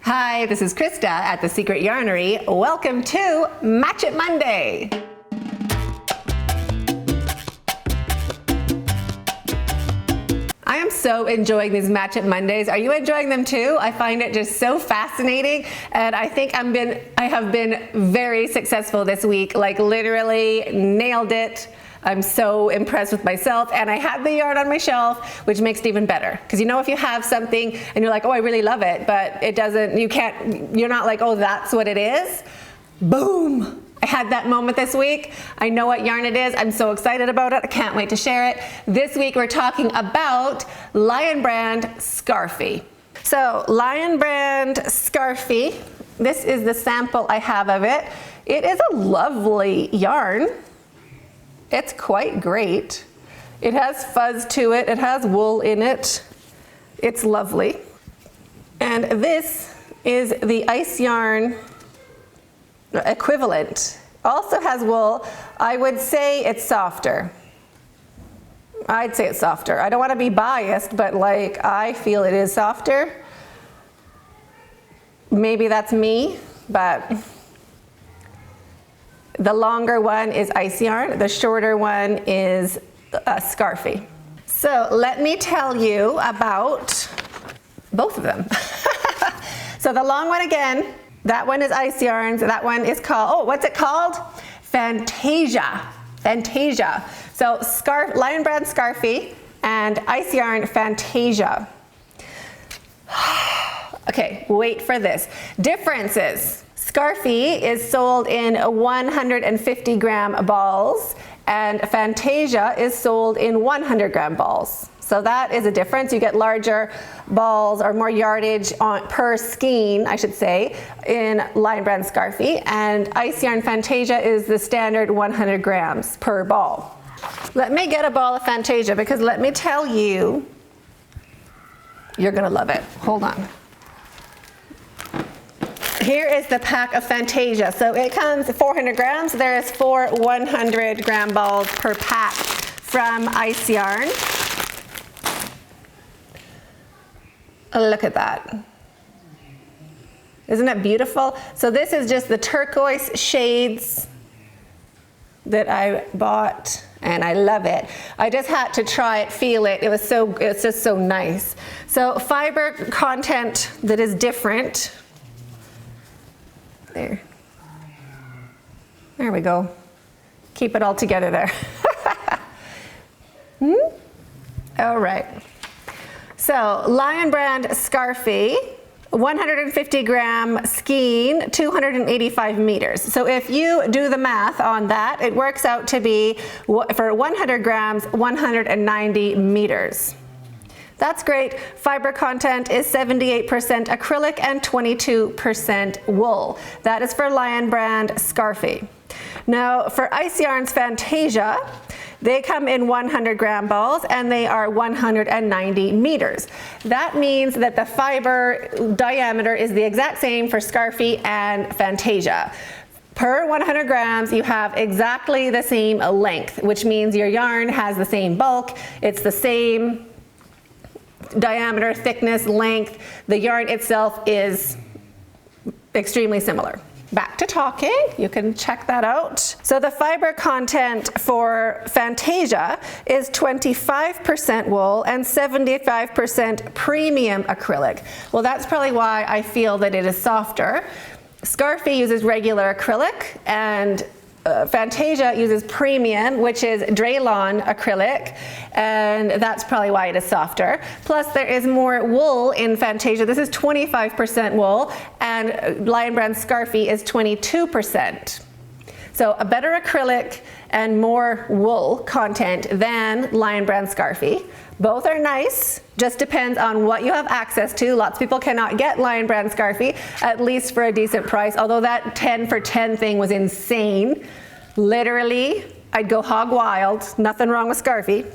Hi, this is Krista at The Secret Yarnery. Welcome to Match It Monday. I am so enjoying these Match It Mondays. Are you enjoying them too? I find it just so fascinating, and I think I have been very successful this week, like literally nailed it. I'm so impressed with myself, and I had the yarn on my shelf, which makes it even better. Because you know, if you have something and you're like, oh, I really love it, but it doesn't, you're not like, oh, that's what it is. Boom. I had that moment this week. I know what yarn it is. I'm so excited about it. I can't wait to share it. This week we're talking about Lion Brand Scarfie. So Lion Brand Scarfie, this is the sample I have of it. It is a lovely yarn. It's quite great. It has fuzz to it. It has wool in it. It's lovely. And this is the ice yarn equivalent. Also has wool. I would say it's softer. I'd say it's softer. I don't want to be biased, but like I feel it is softer. Maybe that's me, but the longer one is ice yarn. The shorter one is Scarfie. So let me tell you about both of them. So the long one again, that one is ice yarns. That one is called, oh, what's it called? Fantasia. Fantasia. So Lion Brand Scarfie and ice yarn Fantasia. Okay, wait for this. Differences. Scarfie is sold in 150 gram balls, and Fantasia is sold in 100 gram balls. So that is a difference. You get larger balls or more yardage per skein, I should say, in Lion Brand Scarfie, and ice yarn Fantasia is the standard 100 grams per ball. Let me get a ball of Fantasia, because let me tell you, you're gonna love it. Hold on. Here is the pack of Fantasia. So it comes 400 grams. There is 4 100 gram balls per pack from ice yarn. Look at that. Isn't it beautiful? So this is just the turquoise shades that I bought, and I love it. I just had to try it, feel it. It's just so nice. So fiber content that is different. There we go. Keep it all together there. All right. So Lion Brand Scarfie, 150 gram skein, 285 meters. So if you do the math on that, it works out to be, for 100 grams, 190 meters. That's great. Fiber content is 78% acrylic and 22% wool. That is for Lion Brand Scarfie. Now for ice yarns Fantasia, they come in 100 gram balls and they are 190 meters. That means that the fiber diameter is the exact same for Scarfie and Fantasia. Per 100 grams, you have exactly the same length, which means your yarn has the same bulk. It's the same diameter, thickness, length. The yarn itself is extremely similar. Back to talking, you can check that out. So the fiber content for Fantasia is 25% wool and 75% premium acrylic. Well, that's probably why I feel that it is softer. Scarfie uses regular acrylic, and Fantasia uses premium, which is Draylon acrylic, and that's probably why it is softer. Plus there is more wool in Fantasia. This is 25% wool, and Lion Brand Scarfie is 22%. So a better acrylic and more wool content than Lion Brand Scarfie. Both are nice, just depends on what you have access to. Lots of people cannot get Lion Brand Scarfie, at least for a decent price, although that 10 for 10 thing was insane. Literally, I'd go hog wild. Nothing wrong with Scarfie.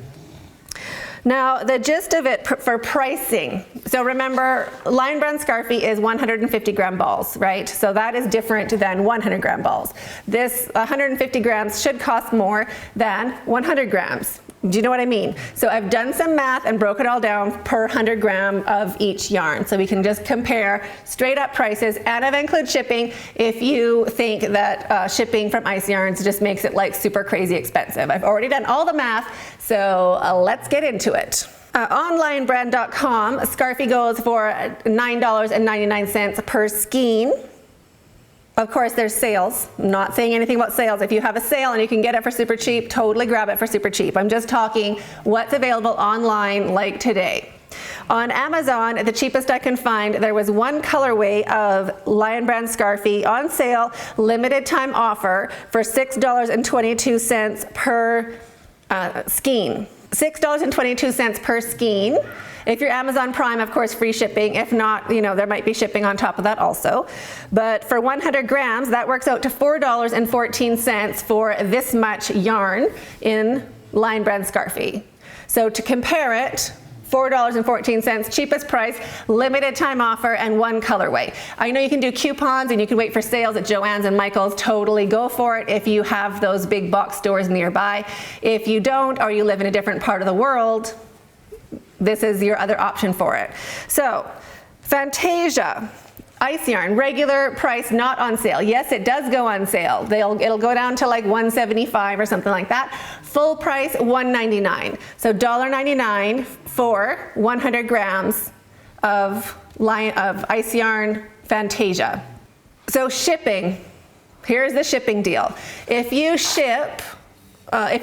Now, the gist of it for pricing. So remember, Lion Brand Scarfie is 150 gram balls, right? So that is different than 100 gram balls. This 150 grams should cost more than 100 grams. Do you know what I mean? So I've done some math and broke it all down per 100 gram of each yarn. So we can just compare straight up prices, and I've included shipping if you think that shipping from Ice Yarns just makes it like super crazy expensive. I've already done all the math, so let's get into it. Onlinebrand.com, Scarfie goes for $9.99 per skein. Of course, there's sales. I'm not saying anything about sales. If you have a sale and you can get it for super cheap, totally grab it for super cheap. I'm just talking what's available online like today. On Amazon, the cheapest I can find, there was one colorway of Lion Brand Scarfie on sale, limited time offer for $6.22 per skein. $6.22 per skein. If you're Amazon Prime, of course, free shipping. If not, you know, there might be shipping on top of that also. But for 100 grams, that works out to $4.14 for this much yarn in Lion Brand Scarfie. So to compare it, $4.14, cheapest price, limited time offer, and one colorway. I know you can do coupons and you can wait for sales at Joann's and Michael's. Totally go for it if you have those big box stores nearby. If you don't, or you live in a different part of the world, this is your other option for it. So, Fantasia, Ice Yarn, regular price, not on sale. Yes, it does go on sale. It'll go down to like $175 or something like that. Full price, $1.99. So $1.99 for 100 grams of Ice Yarn Fantasia. So shipping, here's the shipping deal. If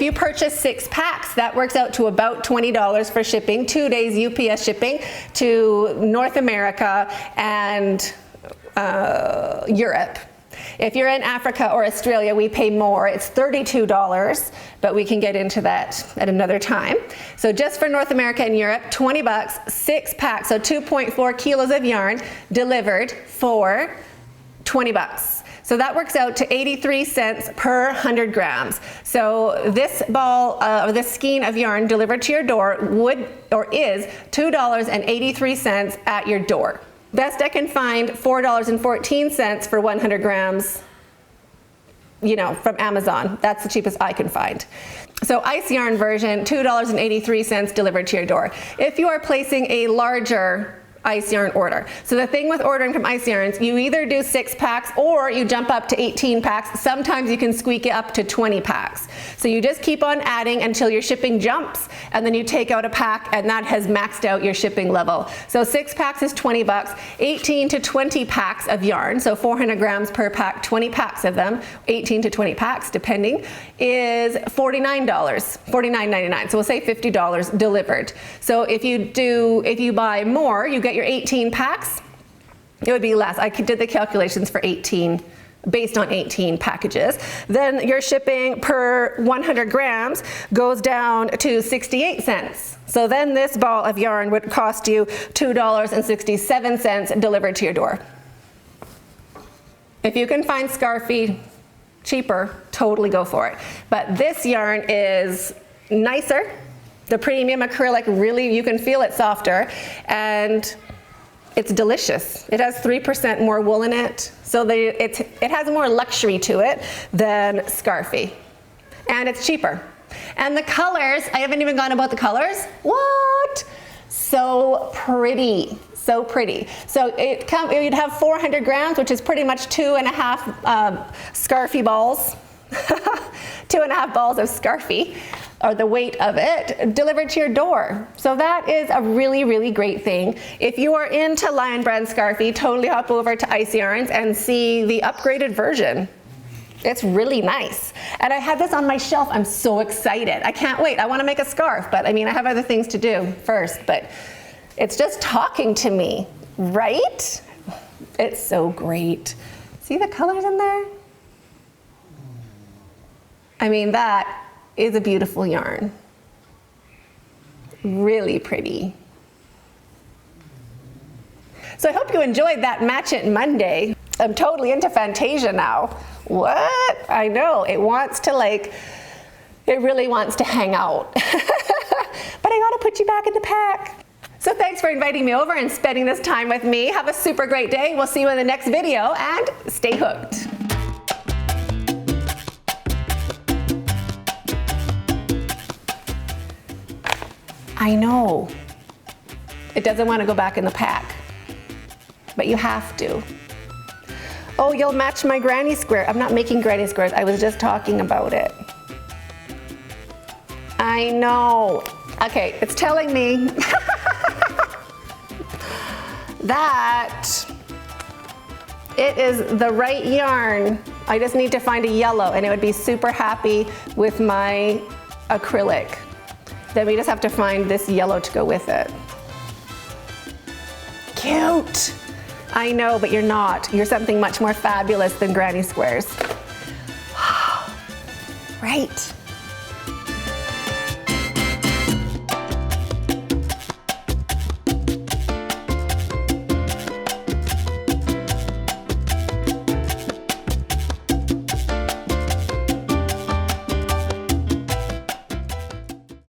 you purchase 6 packs, that works out to about $20 for shipping, 2 days UPS shipping to North America and Europe. If you're in Africa or Australia, we pay more. It's $32, but we can get into that at another time. So just for North America and Europe, $20, 6 packs, so 2.4 kilos of yarn delivered for $20. So that works out to 83 cents per 100 grams. So this ball, or this skein of yarn delivered to your door is $2.83 at your door. Best I can find, $4.14 for 100 grams, you know, from Amazon. That's the cheapest I can find. So Ice Yarn version, $2.83 delivered to your door. If you are placing a larger Ice Yarn order. So the thing with ordering from Ice Yarns, you either do 6 packs or you jump up to 18 packs. Sometimes you can squeak it up to 20 packs. So you just keep on adding until your shipping jumps, and then you take out a pack and that has maxed out your shipping level. So 6 packs is $20, 18 to 20 packs of yarn, so 400 grams per pack, 20 packs of them, 18 to 20 packs depending, is $49, $49.99. So we'll say $50 delivered. So if you buy more, you get your 18 packs, it would be less. I did the calculations for 18, based on 18 packages. Then your shipping per 100 grams goes down to 68 cents. So then this ball of yarn would cost you $2.67 delivered to your door. If you can find Scarfie cheaper, totally go for it. But this yarn is nicer. The premium acrylic, really, you can feel it softer, and it's delicious. It has 3% more wool in it, so it has more luxury to it than Scarfie. And it's cheaper. And the colors, I haven't even gone about the colors. What? So pretty. So pretty. So you'd have 400 grams, which is pretty much 2.5 Scarfie balls. 2.5 balls of Scarfie, or the weight of it, delivered to your door. So that is a really, really great thing. If you are into Lion Brand Scarfie, totally hop over to Ice Yarns and see the upgraded version. It's really nice. And I had this on my shelf. I'm so excited. I can't wait. I want to make a scarf, but I mean, I have other things to do first, but it's just talking to me, right? It's so great. See the colors in there? I mean, that is a beautiful yarn. Really pretty. So I hope you enjoyed that Match It Monday. I'm totally into Fantasia now. What? I know, it really wants to hang out. But I gotta put you back in the pack. So thanks for inviting me over and spending this time with me. Have a super great day. We'll see you in the next video, and stay hooked. I know. It doesn't want to go back in the pack, but you have to. Oh, you'll match my granny square. I'm not making granny squares. I was just talking about it. I know. Okay, it's telling me that it is the right yarn. I just need to find a yellow, and it would be super happy with my acrylic. Then we just have to find this yellow to go with it. Cute. I know, but you're not. You're something much more fabulous than granny squares. Right.